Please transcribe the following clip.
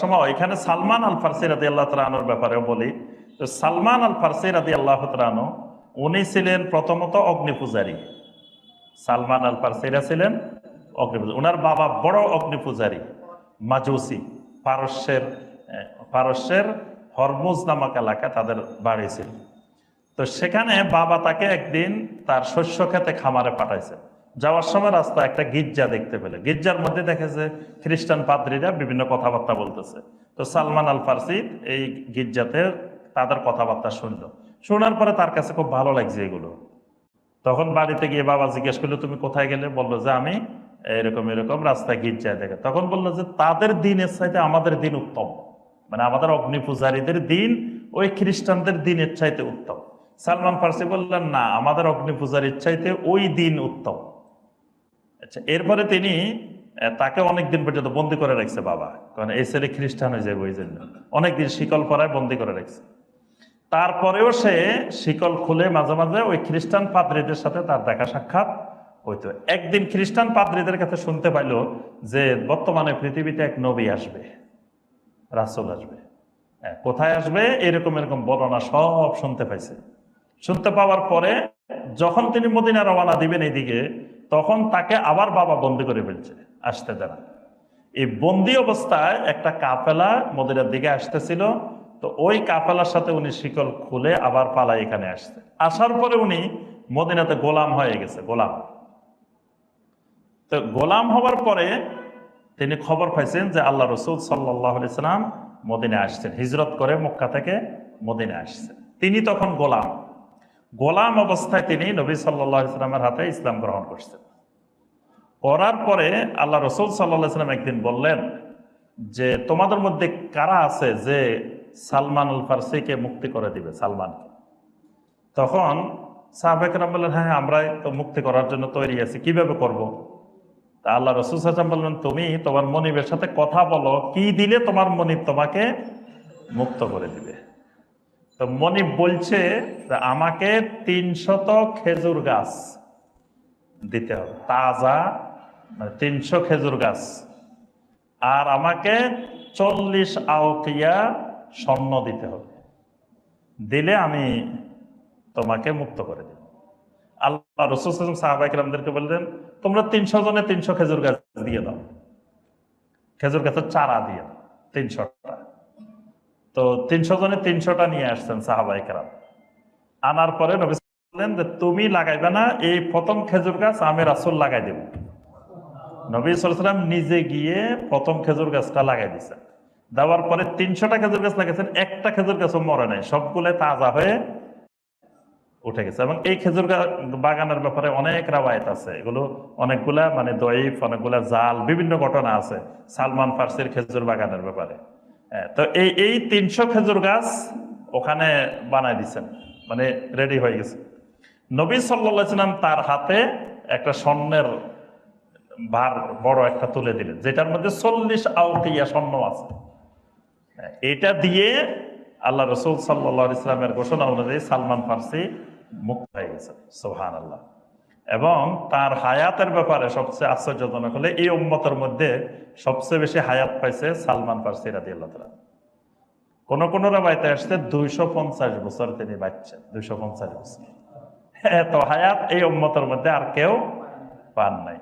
সময় এখানে সালমান আল ফারসি রাদিয়াল্লাহু তাআলা আনহুর ব্যাপারেও বলি। তো সালমান আল ফারসি রাদিয়াল্লাহু তাআলা আনহু উনি ছিলেন প্রথমত অগ্নিপূজারী। সালমান আল ফারসিরা ছিলেন অগ্নিপূজারী। ওনার বাবা বড় অগ্নিপূজারী, মাজুসি। পারস্যের হরমুজ নামক এলাকা তাদের বাড়ি ছিল। তো সেখানে বাবা তাকে একদিন তার শস্য খেতে খামারে পাঠাইছে। যাওয়ার সময় রাস্তা একটা গির্জা দেখতে পেলে, গির্জার মধ্যে দেখেছে খ্রিস্টান পাদ্রীরা বিভিন্ন কথাবার্তা বলতেছে। তো সালমান আল ফারসি এই গির্জাতে তাদের কথাবার্তা শুনলো। শোনার পরে তার কাছে খুব ভালো লাগছে এগুলো। তখন বাড়িতে গিয়ে বাবা জিজ্ঞেস করলো, তুমি কোথায় গেলে? বললো যে আমি এরকম এরকম রাস্তায় গির্জায় দেখে। তখন বললো যে তাদের দিনের চাইতে আমাদের দিন উত্তম, মানে আমাদের অগ্নিপূজারীদের দিন ওই খ্রিস্টানদের দিনের চাইতে উত্তম। সালমান ফারসি বললেন, না, আমাদের অগ্নিপূজারীর চাইতে ওই দিন উত্তম। আচ্ছা, এরপরে তিনি তাকে অনেকদিন পর্যন্ত বন্দি করে রাখছে বাবা, কারণ এই ছেলে খ্রিস্টান হয়ে যাবে ওই জন্য অনেকদিন শিকল পরায় বন্দি করে রাখছে। তারপরেও সে শিকল খুলে মাঝে মাঝে ওই খ্রিস্টান পাদ্রীদের সাথে তার দেখা সাক্ষাৎ হইতো। একদিন খ্রিস্টান পাদ্রীদের কাছে শুনতে পাইল যে বর্তমানে পৃথিবীতে এক নবী আসবে, রাসূল আসবে। কোথায় আসবে এরকম এরকম বর্ণনা সব শুনতে পাইছে। শুনতে পাওয়ার পরে যখন তিনি মদিনা রওনা দিবেন এইদিকে, তখন তাকে আবার বাবা বন্দি করে ফেলছে, আসতে দেনা। এই বন্দি অবস্থায় একটা কাফেলা মদিনার দিকে আসতেছিল। তো ওই কাফেলার সাথে উনি শিকল খুলে আবার পালায় এখানে আসছে। আসার পরে উনি মদিনাতে গোলাম হয়ে গেছে, গোলাম। তো গোলাম হওয়ার পরে তিনি খবর পাইছেন যে আল্লাহ রসুল সাল্লাল্লাহু আলাইহি সাল্লাম মদিনায় আসছেন, হিজরত করে মক্কা থেকে মদিনায় আসছেন। তিনি তখন গোলাম। গোলাম অবস্থায় তিনি নবী সাল্লাল্লাহু আলাইহি সাল্লামের হাতে ইসলাম গ্রহণ করছেন। করার পরে আল্লাহ রসুল সাল্লাল্লাহু আলাইহি সাল্লাম একদিন বললেন যে তোমাদের মধ্যে কারা আছে যে সালমান আল ফারসিকে মুক্তি করে দিবে, সালমানকে? তখন সাহাবায়ে কেরাম বললেন, হ্যাঁ, আমরাই তো মুক্তি করার জন্য তৈরি আছি, কিভাবে করব? তা আল্লাহ রসুল সাল্লাল্লাহু আলাইহি ওয়াসাল্লাম বললেন, তুমি তোমার মনিবের সাথে কথা বলো, কি দিলে তোমার মনিব তোমাকে মুক্ত করে দিবে। তো মনিব বলছে যে আমাকে 300 খেজুর গাছ দিতে হবে, তাজা, মানে 300 খেজুর গাছ, আর আমাকে 40 আওকিয়া স্বর্ণ দিতে হবে, দিলে আমি তোমাকে মুক্ত করে দেব। আল্লাহ রাসূল সাল্লাল্লাহু আলাইহি ওয়াসাল্লাম সাহাবায়ে কেরামদেরকে বললেন, তোমরা 300 জনে 300 খেজুর গাছ দিয়ে দাও, খেজুর গাছের চারা দিয়ে দাও 300টা। তো 300 জনে 300টা নিয়ে আসছেন সাহাবায়ে কেরাম। আনার পরে নবী বললেন যে তুমি লাগাইবে না, এই প্রথম খেজুর গাছ আমি রাসূল লাগাই দেব। নবী সাল্লাল্লাহু আলাইহি ওয়াসাল্লাম নিজে গিয়ে প্রথম খেজুর গাছটা লাগাই দিয়েছেন। দেওয়ার পরে 300টা খেজুর গাছ লাগাইছেন, একটা খেজুর গাছও মরে নাই, সবগুলো তাজা হয়ে উঠে গেছে। এবং এই খেজুর বাগানের ব্যাপারে অনেক রাওয়ায়াত আছে, এগুলো অনেকগুলা মানে দয়ীফ, অনেকগুলা জাল, বিভিন্ন ঘটনা আছে সালমান ফারসির খেজুর বাগানের ব্যাপারে। তো এই 300 খেজুর গাছ ওখানে বানাই দিচ্ছেন, মানে রেডি হয়ে গেছে। নবী সাল্লাল্লাহু আলাইহি ওয়াসাল্লাম তার হাতে একটা স্বর্ণের ভার বড় একটা তুলে দিলেন, যেটার মধ্যে 40 আওকিয়া স্বর্ণ আছে। এটা দিয়ে আল্লাহ রসুল সাল্লাল্লাহু আলাইহি ওয়াসাল্লামের ঘোষণা অনুযায়ী সালমান ফারসি মুক্ত হয়ে গেছেন। সুবহানাল্লাহ। এবং তার হায়াতের ব্যাপারে সবচেয়ে আশ্চর্যজনক হলে এই উম্মতের মধ্যে সবচেয়ে বেশি হায়াত পাইছে সালমান ফারসি রাদিয়াল্লাহু তাআলা। কোন কোন রাওয়ায়াতে আসছে 250 বছর তিনি বাঁচছেন, 250 বছর। এত হায়াত এই উম্মতের মধ্যে আর কেউ পান নাই।